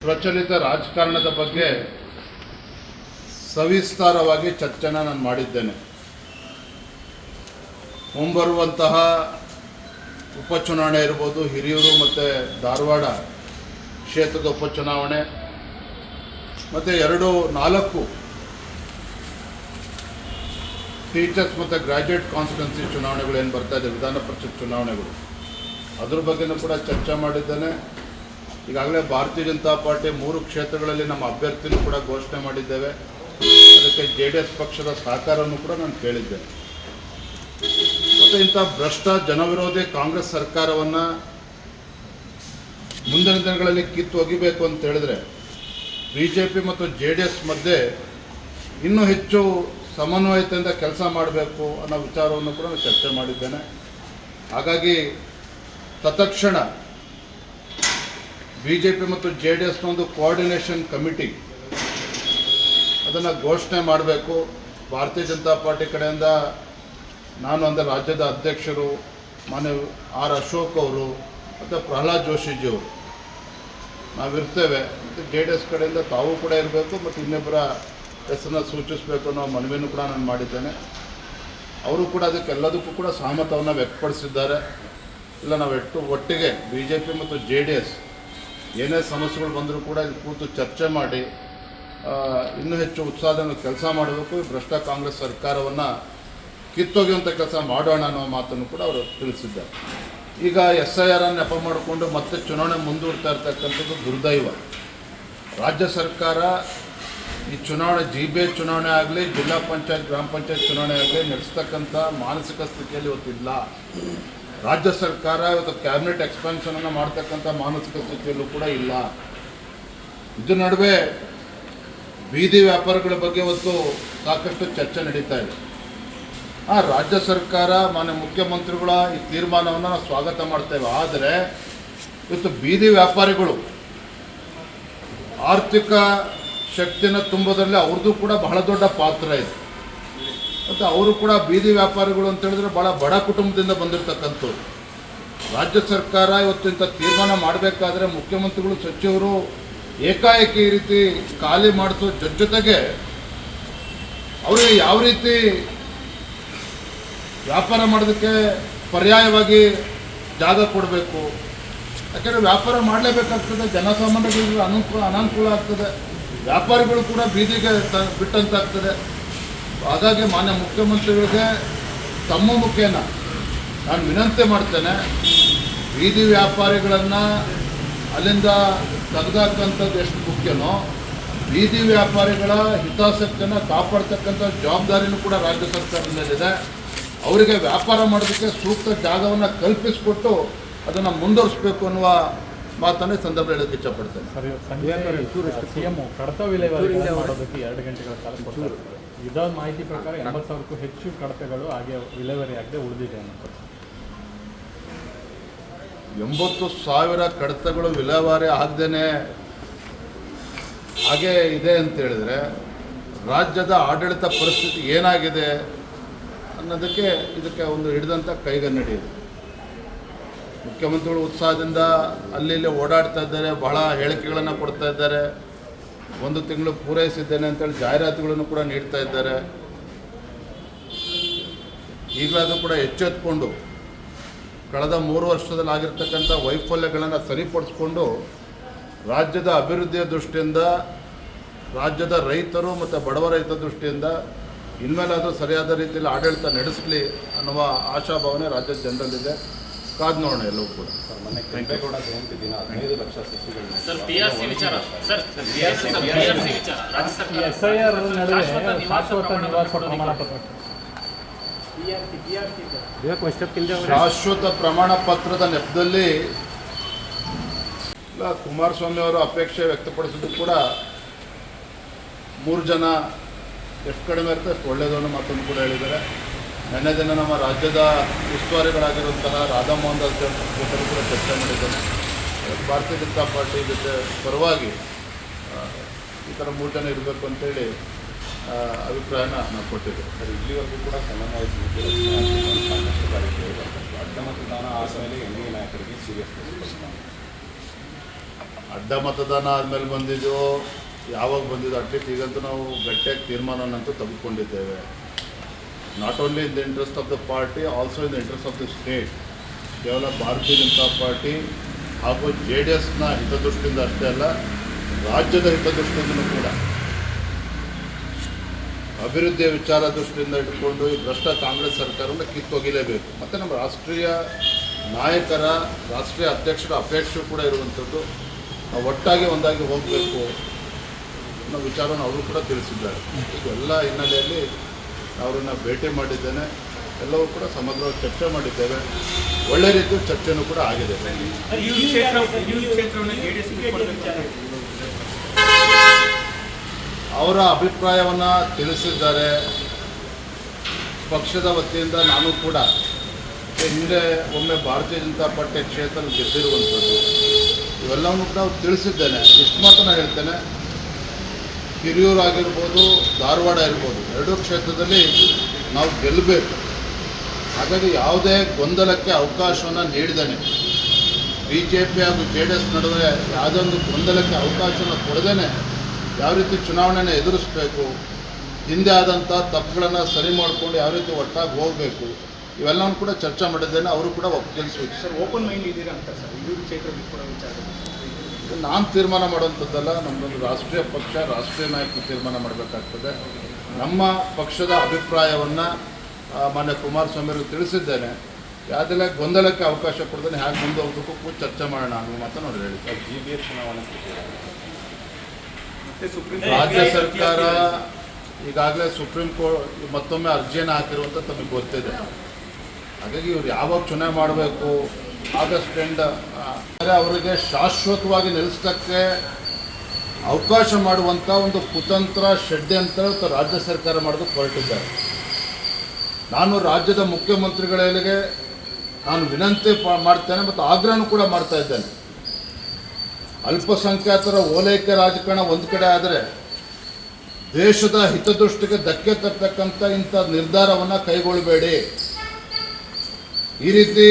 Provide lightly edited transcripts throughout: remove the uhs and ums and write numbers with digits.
ಪ್ರಚಲಿತ ರಾಜಕಾರಣದ ಬಗ್ಗೆ ಸವಿಸ್ತಾರವಾಗಿ ಚರ್ಚೆನ ನಾನು ಮಾಡಿದ್ದೇನೆ. ಮುಂಬರುವಂತಹ ಉಪಚುನಾವಣೆ ಇರ್ಬೋದು, ಹಿರಿಯೂರು ಮತ್ತು ಧಾರವಾಡ ಕ್ಷೇತ್ರದ ಉಪಚುನಾವಣೆ ಮತ್ತು 4 ಟೀಚರ್ಸ್ ಮತ್ತು ಗ್ರ್ಯಾಜುಯೇಟ್ ಕಾನ್ಸ್ಟಿಟ್ಯೂನ್ಸಿ ಚುನಾವಣೆಗಳು ಏನು ಬರ್ತಾ ಇದೆ, ವಿಧಾನ ಪರಿಷತ್ ಚುನಾವಣೆಗಳು, ಅದ್ರ ಬಗ್ಗೆನೂ ಕೂಡ ಚರ್ಚೆ ಮಾಡಿದ್ದೇನೆ. ಈಗಾಗಲೇ ಭಾರತೀಯ ಜನತಾ ಪಾರ್ಟಿ 3 ಕ್ಷೇತ್ರಗಳಲ್ಲಿ ನಮ್ಮ ಅಭ್ಯರ್ಥಿನೂ ಕೂಡ ಘೋಷಣೆ ಮಾಡಿದ್ದೇವೆ. ಅದಕ್ಕೆ JDS ಪಕ್ಷದ ಸಹಕಾರವನ್ನು ಕೂಡ ನಾನು ಕೇಳಿದ್ದೇನೆ. ಮತ್ತು ಇಂಥ ಭ್ರಷ್ಟ ಜನವಿರೋಧಿ ಕಾಂಗ್ರೆಸ್ ಸರ್ಕಾರವನ್ನು ಮುಂದಿನ ದಿನಗಳಲ್ಲಿ ಕಿತ್ತು ಒಗಿಬೇಕು ಅಂತ ಹೇಳಿದ್ರೆ BJP ಮತ್ತು JDS ಮಧ್ಯೆ ಇನ್ನೂ ಹೆಚ್ಚು ಸಮನ್ವಯತೆಯಿಂದ ಕೆಲಸ ಮಾಡಬೇಕು ಅನ್ನೋ ವಿಚಾರವನ್ನು ಕೂಡ ನಾನು ಚರ್ಚೆ ಮಾಡಿದ್ದೇನೆ. ಹಾಗಾಗಿ ತತ್ಕ್ಷಣ BJP ಮತ್ತು JDSನ ಒಂದು ಕೋಆರ್ಡಿನೇಷನ್ ಕಮಿಟಿ ಅದನ್ನು ಘೋಷಣೆ ಮಾಡಬೇಕು. ಭಾರತೀಯ ಜನತಾ ಪಾರ್ಟಿ ಕಡೆಯಿಂದ ನಾನು ಅಂದರೆ ರಾಜ್ಯದ ಅಧ್ಯಕ್ಷರು ಮಾನ್ಯ R. ಅಶೋಕ್ ಅವರು ಮತ್ತು ಪ್ರಹ್ಲಾದ್ ಜೋಶಿಜಿಯವರು ನಾವಿರ್ತೇವೆ. ಮತ್ತು JDS ಕಡೆಯಿಂದ ತಾವು ಕೂಡ ಇರಬೇಕು ಮತ್ತು ಇನ್ನೊಬ್ಬರ ಹೆಸರನ್ನು ಸೂಚಿಸಬೇಕು ಅನ್ನೋ ಮನವಿಯನ್ನು ಕೂಡ ನಾನು ಮಾಡಿದ್ದೇನೆ. ಅವರು ಕೂಡ ಅದಕ್ಕೆಲ್ಲದಕ್ಕೂ ಕೂಡ ಸಹಮತವನ್ನು ವ್ಯಕ್ತಪಡಿಸಿದ್ದಾರೆ. ಇಲ್ಲ ನಾವು ಒಟ್ಟಿಗೆ BJP ಮತ್ತು JDS ಏನೇ ಸಮಸ್ಯೆಗಳು ಬಂದರೂ ಕೂಡ ಇದು ಕೂತು ಚರ್ಚೆ ಮಾಡಿ ಇನ್ನೂ ಹೆಚ್ಚು ಉತ್ಸಾಹದಿಂದ ಕೆಲಸ ಮಾಡಬೇಕು. ಭ್ರಷ್ಟ ಕಾಂಗ್ರೆಸ್ ಸರ್ಕಾರವನ್ನು ಕಿತ್ತೊಗೆಯುವಂಥ ಕೆಲಸ ಮಾಡೋಣ ಅನ್ನೋ ಮಾತನ್ನು ಕೂಡ ಅವರು ತಿಳಿಸಿದ್ದಾರೆ. ಈಗ SIR ನೆಪ ಮಾಡಿಕೊಂಡು ಮತ್ತೆ ಚುನಾವಣೆ ಮುಂದೂಡ್ತಾ ಇರ್ತಕ್ಕಂಥದ್ದು ದುರ್ದೈವ. ರಾಜ್ಯ ಸರ್ಕಾರ ಈ ಚುನಾವಣೆ GBA ಚುನಾವಣೆ ಆಗಲಿ, ಜಿಲ್ಲಾ ಪಂಚಾಯತ್ ಗ್ರಾಮ ಪಂಚಾಯತ್ ಚುನಾವಣೆ ಆಗಲಿ ನಡೆಸ್ತಕ್ಕಂಥ ಮಾನಸಿಕ ಸ್ಥಿತಿಯಲ್ಲಿ ಇವತ್ತಿಲ್ಲ. ರಾಜ್ಯ ಸರ್ಕಾರ ಇವತ್ತು ಕ್ಯಾಬಿನೆಟ್ ಎಕ್ಸ್ಪಾನ್ಷನನ್ನು ಮಾಡ್ತಕ್ಕಂಥ ಮಾನಸಿಕ ಸ್ಥಿತಿಯಲ್ಲೂ ಕೂಡ ಇಲ್ಲ. ಇದ್ರ ನಡುವೆ ಬೀದಿ ವ್ಯಾಪಾರಗಳ ಬಗ್ಗೆ ಇವತ್ತು ಸಾಕಷ್ಟು ಚರ್ಚೆ ನಡೀತಾ ಇದೆ. ರಾಜ್ಯ ಸರ್ಕಾರ ಮಾನ್ಯ ಮುಖ್ಯಮಂತ್ರಿಗಳ ಈ ತೀರ್ಮಾನವನ್ನು ನಾವು ಸ್ವಾಗತ ಮಾಡ್ತೇವೆ. ಆದರೆ ಇವತ್ತು ಬೀದಿ ವ್ಯಾಪಾರಿಗಳು ಆರ್ಥಿಕ ಶಕ್ತಿನ ತುಂಬೋದ್ರಲ್ಲಿ ಅವ್ರದ್ದು ಕೂಡ ಬಹಳ ದೊಡ್ಡ ಪಾತ್ರ ಇದೆ. ಮತ್ತು ಅವರು ಕೂಡ ಬೀದಿ ವ್ಯಾಪಾರಿಗಳು ಅಂತ ಹೇಳಿದ್ರೆ ಭಾಳ ಬಡ ಕುಟುಂಬದಿಂದ ಬಂದಿರತಕ್ಕಂಥವ್ರು. ರಾಜ್ಯ ಸರ್ಕಾರ ಇವತ್ತು ಇಂಥ ತೀರ್ಮಾನ ಮಾಡಬೇಕಾದ್ರೆ ಮುಖ್ಯಮಂತ್ರಿಗಳು ಸಚಿವರು ಏಕಾಏಕಿ ಈ ರೀತಿ ಖಾಲಿ ಮಾಡಿಸೋ ಜೊತೆಗೆ ಅವರಿಗೆ ಯಾವ ರೀತಿ ವ್ಯಾಪಾರ ಮಾಡೋದಕ್ಕೆ ಪರ್ಯಾಯವಾಗಿ ಜಾಗ ಕೊಡಬೇಕು. ಯಾಕೆಂದರೆ ವ್ಯಾಪಾರ ಮಾಡಲೇಬೇಕಾಗ್ತದೆ, ಜನಸಾಮಾನ್ಯರಿಗೆ ಅನಾನುಕೂಲ ಆಗ್ತದೆ, ವ್ಯಾಪಾರಿಗಳು ಕೂಡ ಬೀದಿಗೆ ಬಿಟ್ಟಂತಾಗ್ತದೆ. ಹಾಗಾಗಿ ಮಾನ್ಯ ಮುಖ್ಯಮಂತ್ರಿಗಳಿಗೆ ತಮ್ಮ ಮುಖೇನ ನಾನು ವಿನಂತಿ ಮಾಡ್ತೇನೆ, ಬೀದಿ ವ್ಯಾಪಾರಿಗಳನ್ನು ಅಲ್ಲಿಂದ ತೆಗೆದಾಕಂಥದ್ದು ಎಷ್ಟು ಮುಖ್ಯನೋ ಬೀದಿ ವ್ಯಾಪಾರಿಗಳ ಹಿತಾಸಕ್ತಿಯನ್ನು ಕಾಪಾಡ್ತಕ್ಕಂಥ ಜವಾಬ್ದಾರಿನೂ ಕೂಡ ರಾಜ್ಯ ಸರ್ಕಾರದ ಮೇಲಿದೆ. ಅವರಿಗೆ ವ್ಯಾಪಾರ ಮಾಡೋದಕ್ಕೆ ಸೂಕ್ತ ಜಾಗವನ್ನು ಕಲ್ಪಿಸಿಕೊಟ್ಟು ಅದನ್ನು ಮುಂದುವರಿಸಬೇಕು ಅನ್ನುವ ಮಾತನ್ನೇ ಸಂದರ್ಭ ಹೇಳೋಕ್ಕೆ ಇಷ್ಟಪಡ್ತೇನೆ. CM ಕಡತ ವಿಲೇವಾರಿ ಮಾಡೋದಕ್ಕೆ 2 ಗಂಟೆಗಳ ಕಾಲ ಕೊಡ್ತಾರೆ. ಇದಾದ ಮಾಹಿತಿ ಪ್ರಕಾರ 80,000ಕ್ಕೂ ಹೆಚ್ಚು ಕಡತಗಳು ಹಾಗೆ ವಿಲೇವಾರಿ ಆಗದೆ ಉಳಿದಿದೆ ಅನ್ನೋದು. 80,000 ಕಡತಗಳು ವಿಲೇವಾರಿ ಆಗದೇನೆ ಹಾಗೆ ಇದೆ ಅಂತ ಹೇಳಿದ್ರೆ ರಾಜ್ಯದ ಆಡಳಿತ ಪರಿಸ್ಥಿತಿ ಏನಾಗಿದೆ ಅನ್ನೋದಕ್ಕೆ ಇದಕ್ಕೆ ಒಂದು ಹಿಡಿದಂಥ ಕೈಗನ್ನಡಿ ಇದೆ. ಮುಖ್ಯಮಂತ್ರಿಗಳು ಉತ್ಸಾಹದಿಂದ ಅಲ್ಲಿ ಇಲ್ಲಿ ಓಡಾಡ್ತಾ ಇದ್ದಾರೆ, ಬಹಳ ಹೇಳಿಕೆಗಳನ್ನು ಕೊಡ್ತಾ ಇದ್ದಾರೆ, 1 ತಿಂಗಳು ಪೂರೈಸಿದ್ದೇನೆ ಅಂತೇಳಿ ಜಾಹೀರಾತುಗಳನ್ನು ಕೂಡ ನೀಡ್ತಾ ಇದ್ದಾರೆ. ಈಗಲಾದರೂ ಕೂಡ ಎಚ್ಚೆತ್ತುಕೊಂಡು ಕಳೆದ 3 ವರ್ಷದಲ್ಲಿ ಆಗಿರ್ತಕ್ಕಂಥ ವೈಫಲ್ಯಗಳನ್ನು ಸರಿಪಡಿಸ್ಕೊಂಡು ರಾಜ್ಯದ ಅಭಿವೃದ್ಧಿಯ ದೃಷ್ಟಿಯಿಂದ, ರಾಜ್ಯದ ರೈತರು ಮತ್ತು ಬಡವ ರೈತರ ದೃಷ್ಟಿಯಿಂದ ಇನ್ಮೇಲಾದರೂ ಸರಿಯಾದ ರೀತಿಯಲ್ಲಿ ಆಡಳಿತ ನಡೆಸಲಿ ಅನ್ನುವ ಆಶಾಭಾವನೆ ರಾಜ್ಯದ ಜನರಲ್ಲಿದೆ. ಕಾದು ನೋಡೋಣ ಎಲ್ಲವೂ ಕೂಡ. ಕೆಂಪೇಗೌಡ ಜಯಂತಿ ದಿನ 15 ಲಕ್ಷ ಸಸಿಗಳನ್ನ SIR ನಡುವೆ ಶಾಶ್ವತ ನಿವಾಸ ಪ್ರಮಾಣ ಪತ್ರ, ಶಾಶ್ವತ ಪ್ರಮಾಣ ಪತ್ರದ ನೆಪದಲ್ಲಿ ಕುಮಾರಸ್ವಾಮಿ ಅವರು ಅಪೇಕ್ಷೆ ವ್ಯಕ್ತಪಡಿಸಿದ್ದು ಕೂಡ 3 ಜನ ಎಷ್ಟು ಕಡಿಮೆ ಇರುತ್ತೆ ಅಷ್ಟು ಒಳ್ಳೆಯದು ಅನ್ನೋ ಮಾತನ್ನು ಕೂಡ ಹೇಳಿದ್ದಾರೆ. ನೆನ್ನೆ ದಿನ ನಮ್ಮ ರಾಜ್ಯದ ಉಸ್ತುವಾರಿಗಳಾಗಿರುವಂತಹ ರಾಧಾ ಮೋಹನ್ ದಾಸ್ ಜೊತೆ ಕೂಡ ಚರ್ಚೆ ಮಾಡಿದ್ದೇನೆ. ಭಾರತೀಯ ಜನತಾ ಪಾರ್ಟಿ ಜೊತೆ ಪರವಾಗಿ ಈ ಥರ 3 ಜನ ಇರಬೇಕು ಅಂತೇಳಿ ಅಭಿಪ್ರಾಯನ ನಾವು ಕೊಟ್ಟಿದ್ದೇವೆ. ಸರ್, ಇಲ್ಲಿವರೆಗೂ ಕೂಡ ಸಮನ್ವಯ ಸಮಿತಿ ಸಾಕಷ್ಟು ಬಾರಿ ಅಡ್ಡ ಮತದಾನ ಆದ ಮೇಲೆ NDA ನಾಯಕರಿಗೆ ಸೀರಿಯಸ್ ಅಡ್ಡ ಮತದಾನ ಆದಮೇಲೆ ಬಂದಿದ್ದೋ ಯಾವಾಗ ಬಂದಿದ್ದು ಅಟ್ಲೀಸ್ಟ್ ಈಗಂತೂ ನಾವು ಗಟ್ಟಿಯಾಗಿ ತೀರ್ಮಾನನಂತೂ ತೆಗೆದುಕೊಂಡಿದ್ದೇವೆ. Not only in the interest of the party, also in the interest of the state. ಕೇವಲ ಭಾರತೀಯ ಜನತಾ ಪಾರ್ಟಿ ಹಾಗೂ JDSನ ಹಿತದೃಷ್ಟಿಯಿಂದ ಅಷ್ಟೇ ಅಲ್ಲ, ರಾಜ್ಯದ ಹಿತದೃಷ್ಟಿಯಿಂದಲೂ ಕೂಡ ಅಭಿವೃದ್ಧಿಯ ವಿಚಾರ ದೃಷ್ಟಿಯಿಂದ ಇಟ್ಕೊಂಡು ಈ ಭ್ರಷ್ಟ ಕಾಂಗ್ರೆಸ್ ಸರ್ಕಾರವನ್ನು ಕಿತ್ತೊಗಿಲೇಬೇಕು. ಮತ್ತು ನಮ್ಮ ರಾಷ್ಟ್ರೀಯ ನಾಯಕರ, ರಾಷ್ಟ್ರೀಯ ಅಧ್ಯಕ್ಷರ ಅಪೇಕ್ಷೆ ಕೂಡ ಇರುವಂಥದ್ದು, ನಾವು ಒಟ್ಟಾಗಿ ಒಂದಾಗಿ ಹೋಗಬೇಕು ಅನ್ನೋ ವಿಚಾರವನ್ನು ಅವರು ಕೂಡ ತಿಳಿಸಿದ್ದಾರೆ. ಇದೆಲ್ಲ ಹಿನ್ನೆಲೆಯಲ್ಲಿ ಅವರನ್ನು ಭೇಟಿ ಮಾಡಿದ್ದೇನೆ, ಎಲ್ಲವೂ ಕೂಡ ಸಮಗ್ರವಾಗಿ ಚರ್ಚೆ ಮಾಡಿದ್ದೇವೆ. ಒಳ್ಳೆ ರೀತಿಯ ಚರ್ಚೆನೂ ಕೂಡ ಆಗಿದೆ. ಅವರ ಅಭಿಪ್ರಾಯವನ್ನು ತಿಳಿಸಿದ್ದಾರೆ. ಪಕ್ಷದ ವತಿಯಿಂದ ನಾನು ಕೂಡ ಹಿಂದೆ ಒಮ್ಮೆ ಭಾರತೀಯ ಜನತಾ ಪಾರ್ಟಿ ಕ್ಷೇತ್ರ ಗೆದ್ದಿರುವಂಥದ್ದು, ಇವೆಲ್ಲವನ್ನು ಕೂಡ ಅವ್ರು ತಿಳಿಸಿದ್ದೇನೆ. ಇಷ್ಟು ಮಾತ್ರ ನಾನು ಹೇಳ್ತೇನೆ, ಹಿರಿಯೂರು ಆಗಿರ್ಬೋದು, ಧಾರವಾಡ ಇರ್ಬೋದು, ಎರಡೂ ಕ್ಷೇತ್ರದಲ್ಲಿ ನಾವು ಗೆಲ್ಲಬೇಕು. ಹಾಗಾಗಿ ಯಾವುದೇ ಗೊಂದಲಕ್ಕೆ ಅವಕಾಶವನ್ನು ನೀಡಿದ್ದೇನೆ. BJP ಹಾಗೂ JDS ನಡುವೆ ಯಾವುದೇ ಒಂದು ಗೊಂದಲಕ್ಕೆ ಅವಕಾಶವನ್ನು ಕೊಡದೇನೆ ಯಾವ ರೀತಿ ಚುನಾವಣೆಯನ್ನು ಎದುರಿಸಬೇಕು, ಹಿಂದೆ ಆದಂಥ ತಪ್ಪುಗಳನ್ನು ಸರಿ ಮಾಡಿಕೊಂಡು ಯಾವ ರೀತಿ ಒಟ್ಟಾಗಿ ಹೋಗಬೇಕು, ಇವೆಲ್ಲವೂ ಕೂಡ ಚರ್ಚೆ ಮಾಡಿದ್ದೇನೆ. ಅವರು ಕೂಡ ಒಪ್ಪಿಗೆಲ್ಸ್ಬೇಕು. ಸರ್, ಓಪನ್ ಮೈಂಡ್ ಇದ್ದೀರಾ ಅಂತ ಸರ್ ಹಿರಿಯೂರು ಕ್ಷೇತ್ರ ಬಿಟ್ಕೊಡೋ ವಿಚಾರ ನಾನು ತೀರ್ಮಾನ ಮಾಡುವಂಥದ್ದಲ್ಲ. ನಮ್ಮದೊಂದು ರಾಷ್ಟ್ರೀಯ ಪಕ್ಷ, ರಾಷ್ಟ್ರೀಯ ನಾಯಕರು ತೀರ್ಮಾನ ಮಾಡಬೇಕಾಗ್ತದೆ. ನಮ್ಮ ಪಕ್ಷದ ಅಭಿಪ್ರಾಯವನ್ನು ಮಾನ್ಯ ಕುಮಾರಸ್ವಾಮಿ ಅವರಿಗೆ ತಿಳಿಸಿದ್ದೇನೆ. ಯಾವುದೆಲ್ಲ ಗೊಂದಲಕ್ಕೆ ಅವಕಾಶ ಕೊಡದೇನೆ ಹೇಗೆ ಮುಂದೆ ಹೋಗಬೇಕು ಚರ್ಚೆ ಮಾಡೋಣ ಅನ್ನೋ ಮಾತನ್ನು ಅವ್ರು ಹೇಳಿದ್ದಾರೆ. GBS ಚುನಾವಣೆ ಮತ್ತೆ ಸುಪ್ರೀಂ ರಾಜ್ಯ ಸರ್ಕಾರ ಈಗಾಗಲೇ ಸುಪ್ರೀಂ ಕೋರ್ಟ್ ಮತ್ತೊಮ್ಮೆ ಅರ್ಜಿಯನ್ನು ಹಾಕಿರುವಂಥ ತಮಗೆ ಗೊತ್ತಿದೆ. ಹಾಗಾಗಿ ಇವ್ರು ಯಾವಾಗ ಚುನಾವಣೆ ಮಾಡಬೇಕು, ಆಗಸ್ಟ್ ಎಂಡ್ ಅವರಿಗೆ ಶಾಶ್ವತವಾಗಿ ನಿಲ್ಲಿಸೋಕ್ಕೆ ಅವಕಾಶ ಮಾಡುವಂಥ ಒಂದು ಕುತಂತ್ರ, ಷಡ್ಯಂತ್ರ ರಾಜ್ಯ ಸರ್ಕಾರ ಮಾಡೋದು ಹೊರಟಿದ್ದಾರೆ. ನಾನು ರಾಜ್ಯದ ಮುಖ್ಯಮಂತ್ರಿಗಳಿಗೆ ನಾನು ವಿನಂತಿ ಮಾಡ್ತೇನೆ ಮತ್ತು ಆಗ್ರಹನೂ ಕೂಡ ಮಾಡ್ತಾ ಇದ್ದೇನೆ. ಅಲ್ಪಸಂಖ್ಯಾತರ ಓಲೈಕೆ ರಾಜಕಾರಣ ಒಂದು ಕಡೆ ಆದರೆ, ದೇಶದ ಹಿತದೃಷ್ಟಿಗೆ ಧಕ್ಕೆ ತರ್ತಕ್ಕಂಥ ಇಂಥ ನಿರ್ಧಾರವನ್ನು ಕೈಗೊಳ್ಳಬೇಡಿ. ಈ ರೀತಿ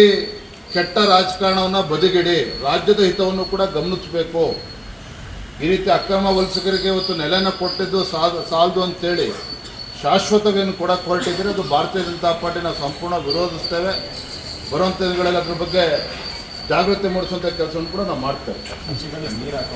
ಕೆಟ್ಟ ರಾಜಕಾರಣವನ್ನು ಬದಿಗಿಡಿ, ರಾಜ್ಯದ ಹಿತವನ್ನು ಕೂಡ ಗಮನಿಸಬೇಕು. ಈ ರೀತಿ ಅಕ್ರಮ ವಲಸಿಗರಿಗೆ ಇವತ್ತು ನೆಲೆನ ಕೊಟ್ಟಿದ್ದು ಸಾಲದು ಅಂತೇಳಿ ಶಾಶ್ವತವೇನು ಕೊಡಕ್ಕೆ ಹೊರಟಿದ್ರೆ ಅದು ಭಾರತೀಯ ಜನತಾ ಪಾರ್ಟಿ ನಾವು ಸಂಪೂರ್ಣ ವಿರೋಧಿಸ್ತೇವೆ. ಬರುವಂಥ ದಿನಗಳಲ್ಲಿ ಅದ್ರ ಬಗ್ಗೆ ಜಾಗೃತಿ ಮೂಡಿಸುವಂಥ ಕೆಲಸವನ್ನು ಕೂಡ ನಾವು ಮಾಡ್ತೇವೆ. ನೀರು ಹಾಕೋ